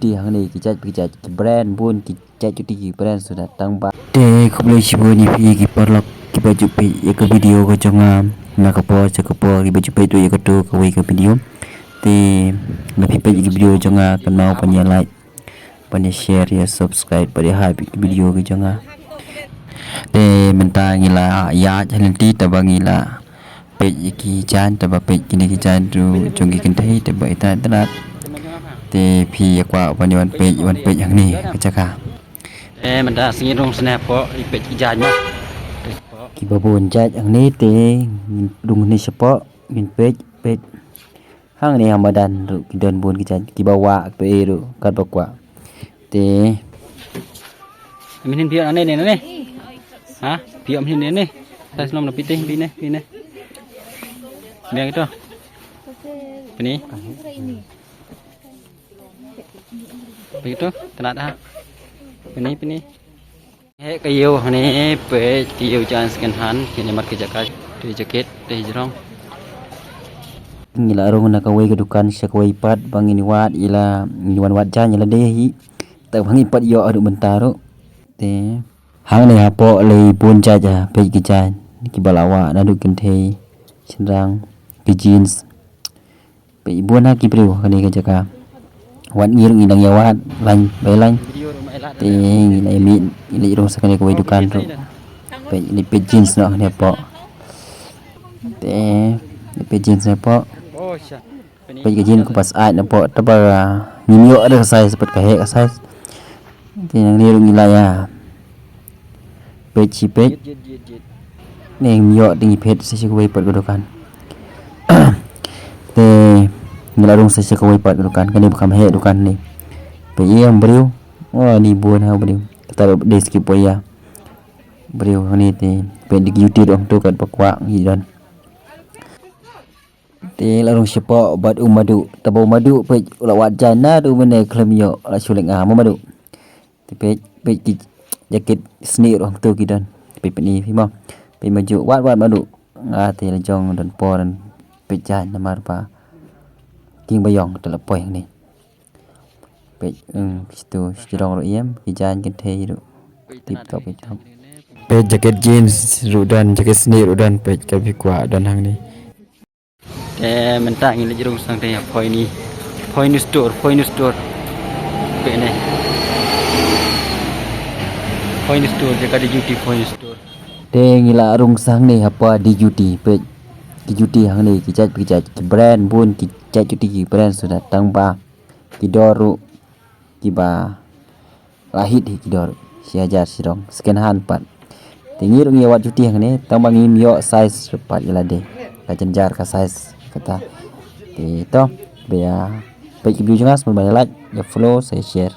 cuti hang ni kita brand bun kita cuti brand sudah tang ba te khuble shibu ni pi ki parlok ki baju pi ya ke video ko jonga na ka po cha ka po ki baju pi tu ya ka tu ka wei ka video te na pi pe ki video jonga kan mau panya like panya share ya subscribe pada hai video ki jonga te menta ngila ya channel ti ta bangila pe ki chan ta ba pe ki ni ki chan tu jongi kan thai ta ba ta ta te pi quaวันเป็ดอย่างนี้ก็จะค่ะมันได้สิ่งตรง snap เพราะเป็ดใหญ่มาก ki babon jat yang ni te dung ni sepo min pej hang ni hamadan ru ki don bun ki jat ki bawa pe ru kat bakwa te min pia ane ne ne ha pia min ne ne ta selom na pitih pi ne biang itu ini begitu telat ha ini he kayu ni pe kayu jangan second hand kini mat ke jaket di jerong ngila rong na kawai ke dukan sakawai pat bangin wat ila niwan wat jan ila dehi ta bangi pat yo adu bentaro te hang ni hapo le pun jaja pe ki jan ki balawa na du kin thei senrang ki jeans pe buan ha ki priu kani ke jaka wan ngir ngidang yawat lan belan te ngilai min ngilai rong sakane ko dukan ro pe ni pe jeans no ne po te pe jeans ne po pe ke jeans ko pas ai ne po ta ba nyimyo ada size sepat ka he ka size te nang ni rong ngilai ya pe chi pe ne myo dingi pet se ko pat ko dukan te ngila rong saya kawai pat dukan kan ni bukan he dukan ni pe yang beriu oh ni buan ha beriu kita de skip ya beriu ni te pe di YouTube dong tu kat bakwa hidan te la rong sepo bat umadu tabo madu pe ula wajan na du mene klem yo la suling madu te pe ki jaket sni dong tu kidan pe ni pi mo pe maju wat madu te la jong dan po dan pe jan namar pa king bayong telepon yang ni pe situ strong ro yem hijan kan thei ru tip top pe jaket jeans ru dan jaket sneak ru dan pe ka bi kwa dan hang ni mình ta nhìn jerong sang đây point store pe ne point store jaka di duty point store te ngila rung sang ni apa di duty pe ki duty hang ni ki brand bun ki cuti ki brand sudah tang ba ki doru ki ba lahit ki doru si hajar sirong second hand pat tinggi rung yawat cuti hang ni tang bangi myo size pat ilade ka jenjar ka size kata te to be ya pe ki video jangas like ya follow saya share